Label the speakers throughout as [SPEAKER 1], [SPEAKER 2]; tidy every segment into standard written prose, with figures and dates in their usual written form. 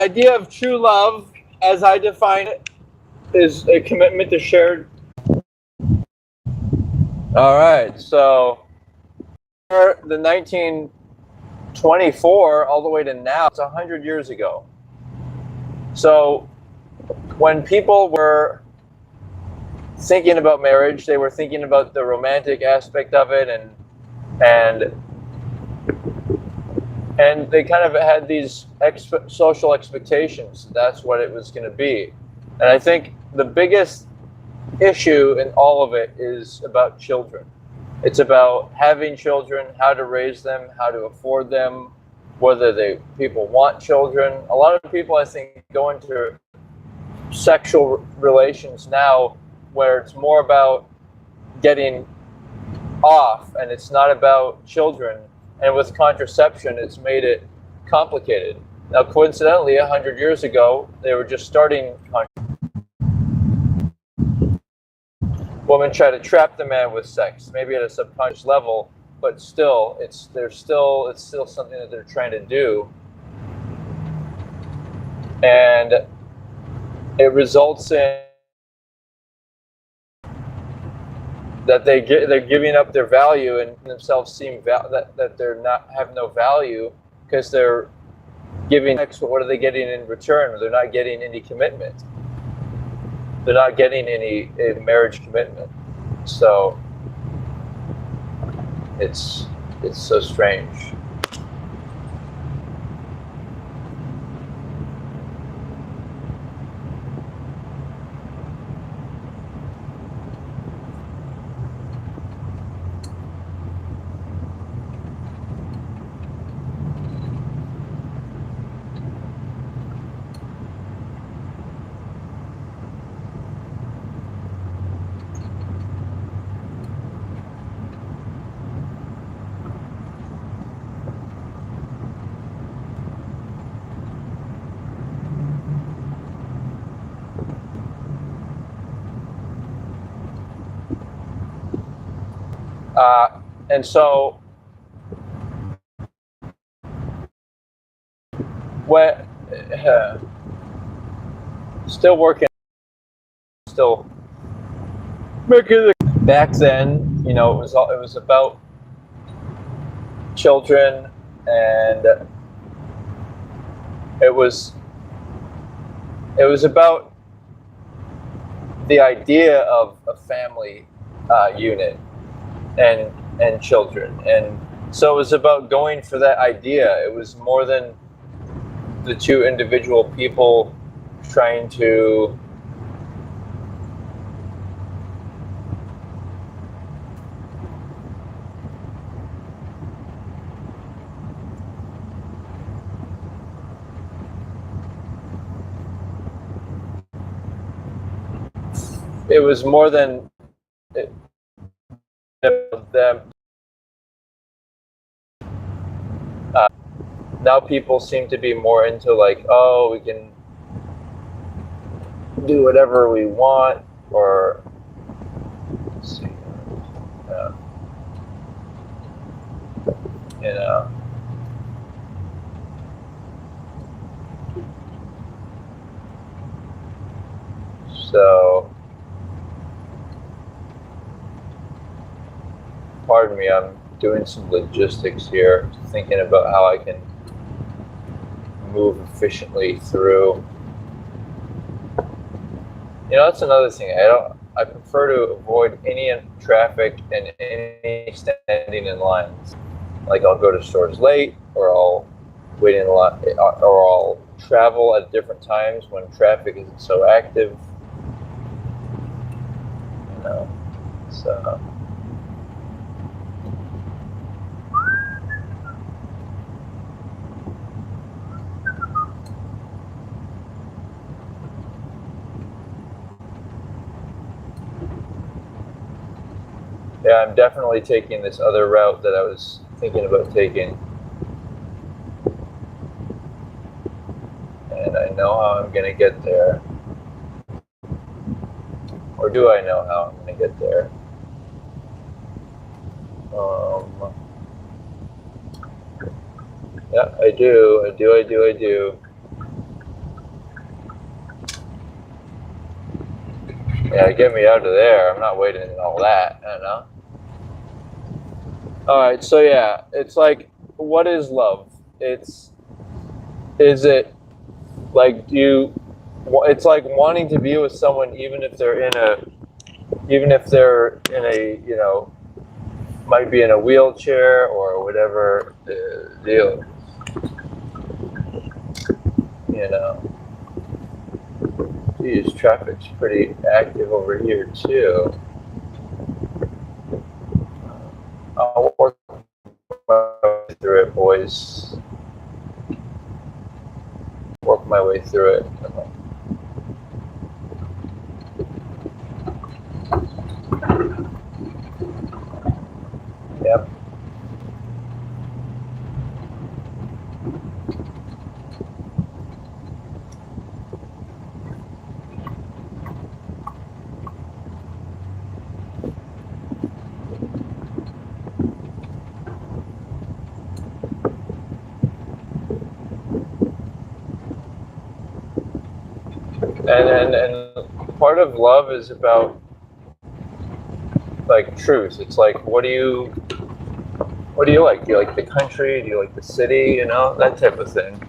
[SPEAKER 1] Idea of true love, as I define it, is a commitment to shared. All right, so the 1924 all the way to now, it's 100 years ago. So when people were thinking about marriage, they were thinking about the romantic aspect of it, and they kind of had these social expectations. That's what it was going to be. And I think the biggest issue in all of it is about children. It's about having children, how to raise them, how to afford them, whether people want children. A lot of people, I think, go into sexual relations now where it's more about getting off and it's not about children. And with contraception, it's made it complicated. Now, coincidentally, 100 years ago, they were just starting. Women try to trap the man with sex, maybe at a subconscious level, but still, it's still something that they're trying to do, and it results in that they're giving up their value and themselves seem that they're not have no value because they're giving sex, but what are they getting in return? They're not getting any commitment. They're not getting any marriage commitment. So it's so strange. And so, what? Still working. Still making it. Back then, it was about children, and it was about the idea of a family unit and children, and so it was about going for that idea. It was more than the two individual people trying to it was more than them. Now people seem to be more into like, oh, we can do whatever we want, or let's see, you know. So, pardon me, I'm doing some logistics here, thinking about how I can move efficiently through. That's another thing. I prefer to avoid any traffic and any standing in lines. Like, I'll go to stores late, or I'll wait in line, or I'll travel at different times when traffic isn't so active. So. Yeah, I'm definitely taking this other route that I was thinking about taking. And I know how I'm going to get there. Or do I know how I'm going to get there? Yeah, I do. Yeah, get me out of there. I'm not waiting and all that, you know? All right, so yeah, it's like, what is love? Is it like it's like wanting to be with someone even if they're in a, you know, might be in a wheelchair or whatever the deal is, you know. Geez, traffic's pretty active over here too. I'll work my way through it, boys. Work my way through it. Yep. And part of love is about like truth. It's like, what do you like? Do you like the country? Do you like the city? You know, that type of thing.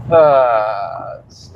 [SPEAKER 1] Let's see.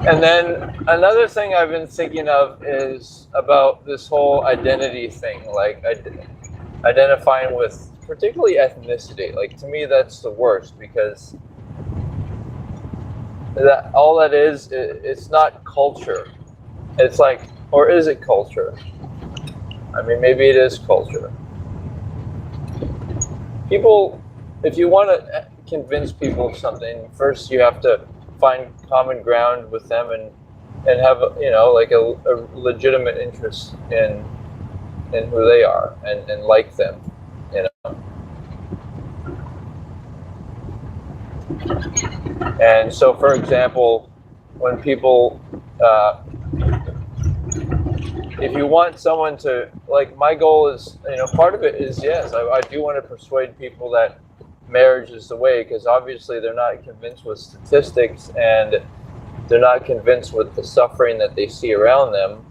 [SPEAKER 1] And then another thing I've been thinking of is about this whole identity thing, like identifying with particularly ethnicity. Like, to me, that's the worst, because that all that is, it's not culture. It's like, or is it culture? I mean, maybe it is culture. People, if you want to convince people of something, first you have to find common ground with them and have, you know, like a legitimate interest in who they are and like them, you know. And so, for example, when people, if you want someone to, like, my goal is, you know, part of it is, yes, I do want to persuade people that marriage is the way, because obviously they're not convinced with statistics and they're not convinced with the suffering that they see around them.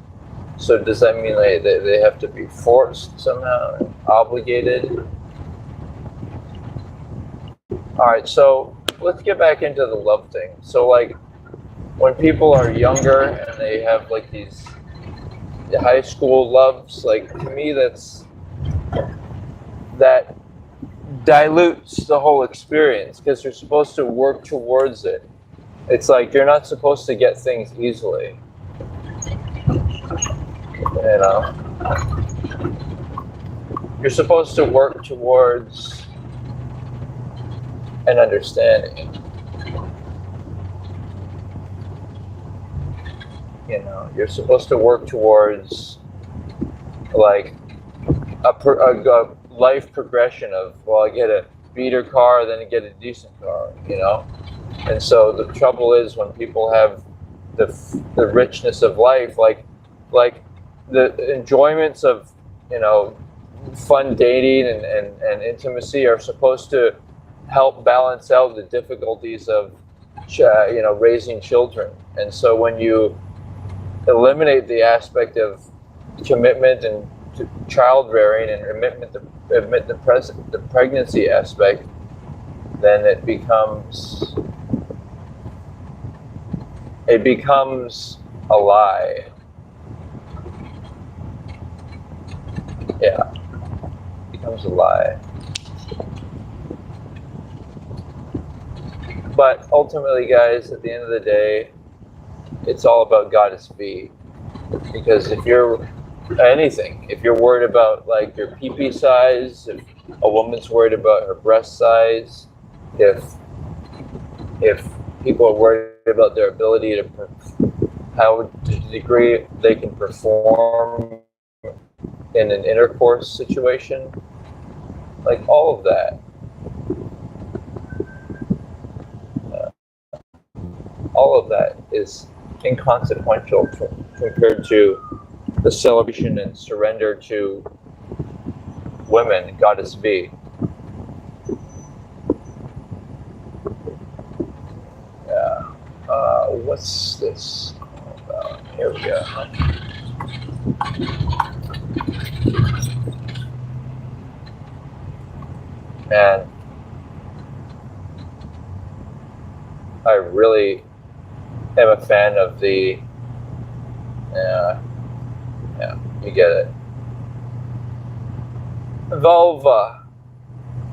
[SPEAKER 1] So does that mean they have to be forced somehow, obligated? All right, so let's get back into the love thing. So, like, when people are younger and they have like these high school loves, like, to me that dilutes the whole experience, because you're supposed to work towards it. It's like you're not supposed to get things easily, you know. You're supposed to work towards an understanding. You know, you're supposed to work towards like a life progression of, well, I get a beater car, then I get a decent car, you know. And so the trouble is when people have the richness of life, like the enjoyments of, you know, fun dating and intimacy are supposed to help balance out the difficulties of, you know, raising children. And so when you eliminate the aspect of commitment and child rearing and admit the pregnancy aspect, then it becomes a lie. Yeah, it becomes a lie. But ultimately, guys, at the end of the day, it's all about goddess B. Because if you're anything. If you're worried about like your pee-pee size, if a woman's worried about her breast size, if people are worried about their ability to how to the degree they can perform in an intercourse situation, like all of that. All of that is inconsequential compared to the celebration and surrender to women, Goddess V. Yeah. What's this all about? Here we go. And I really am a fan of the, yeah, you get it. Vulva.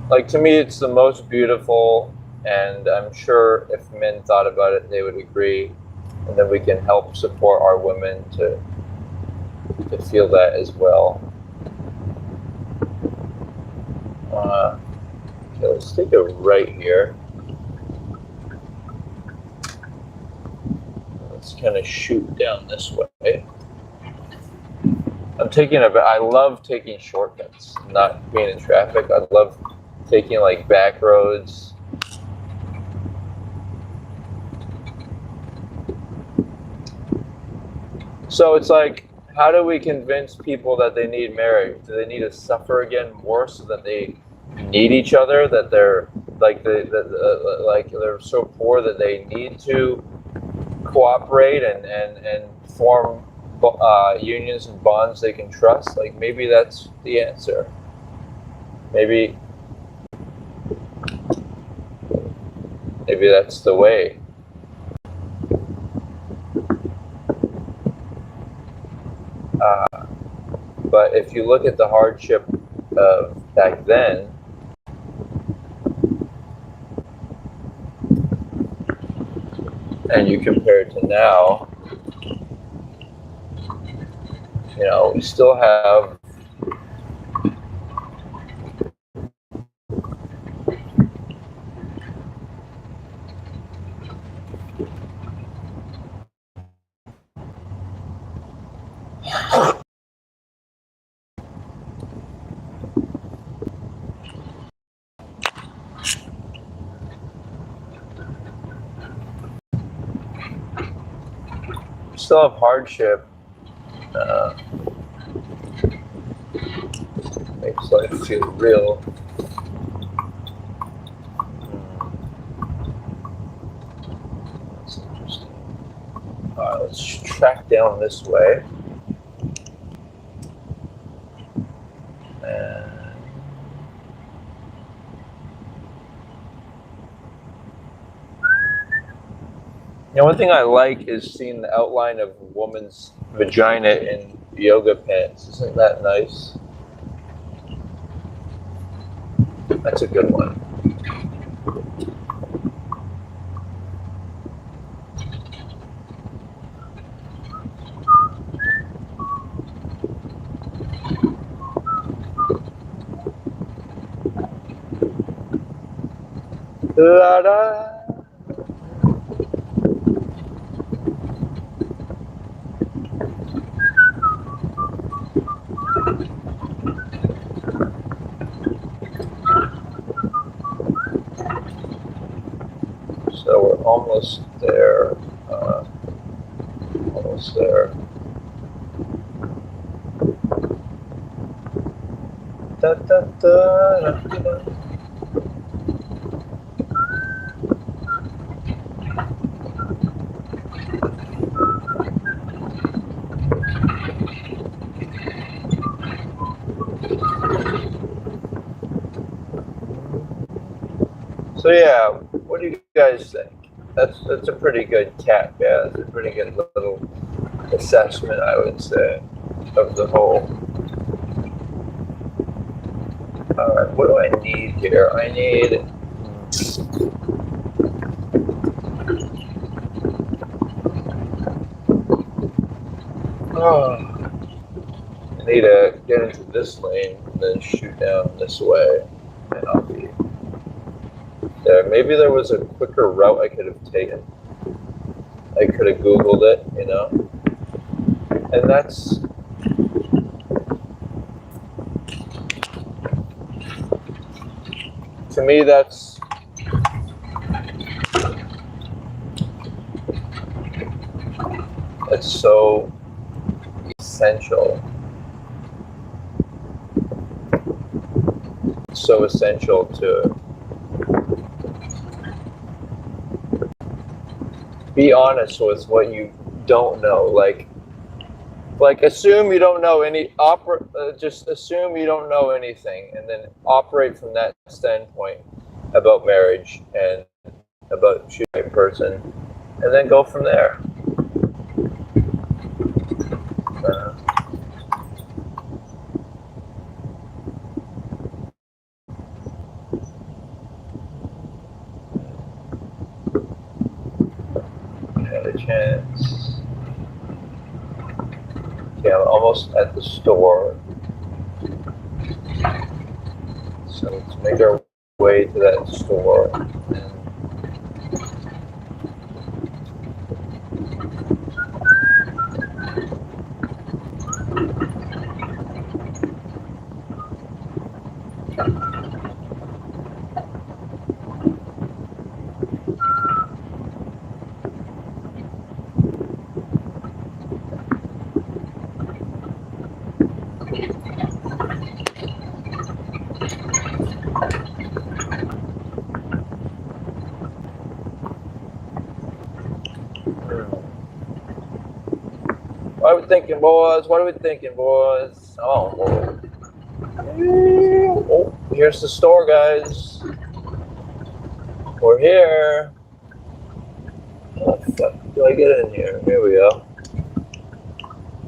[SPEAKER 1] Like, to me, it's the most beautiful, and I'm sure if men thought about it, they would agree, and then we can help support our women to feel that as well. Okay, let's take a right here. Let's kind of shoot down this way. I love taking shortcuts, not being in traffic. I love taking like back roads. So it's like, how do we convince people that they need marriage? Do they need to suffer again more so that they need each other? That they're like like they're so poor that they need to cooperate and form unions and bonds they can trust? Like, maybe that's the answer. Maybe that's the way. But if you look at the hardship of back then, and you compare it to now, you know, we still have hardship. Makes life feel real. That's interesting. Alright, let's track down this way. And you know, one thing I like is seeing the outline of a woman's vagina in yoga pants. Isn't that nice? That's a good one. La-da. So we're almost there. Almost there. Da, da, da, da, da. So yeah, what do you guys think? That's a pretty good cap. Yeah, that's a pretty good little assessment, I would say, of the whole. All right, what do I need here? I need. Oh. need to get into this lane and then shoot down this way, and I'll be there. Maybe there was a quicker route I could have taken. I could have Googled it, you know? And that's... to me, that's... that's so essential. So essential to be honest with what you don't know. Like assume you don't know just assume you don't know anything, and then operate from that standpoint about marriage and about choosing a person, and then go from there. Had a chance. Okay, I'm almost at the store. So let's make our way to that store. What are we thinking, boys? What are we thinking, boys? Oh, boy. Oh, here's the store, guys. We're here. How the fuck do I get in here? Here we go.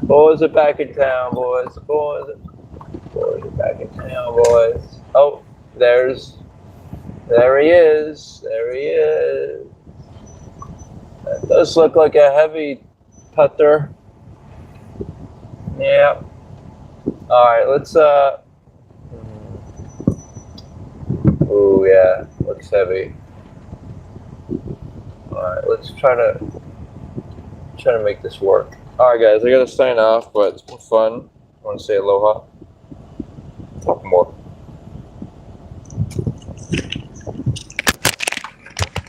[SPEAKER 1] Boys are back in town, boys. Boys are back in town, boys. Oh, there he is. There he is. That does look like a heavy putter. Yeah. Alright, let's oh yeah, looks heavy. Alright, let's try to make this work. Alright guys, I gotta sign off, but it's been fun. I wanna say aloha. Talk more.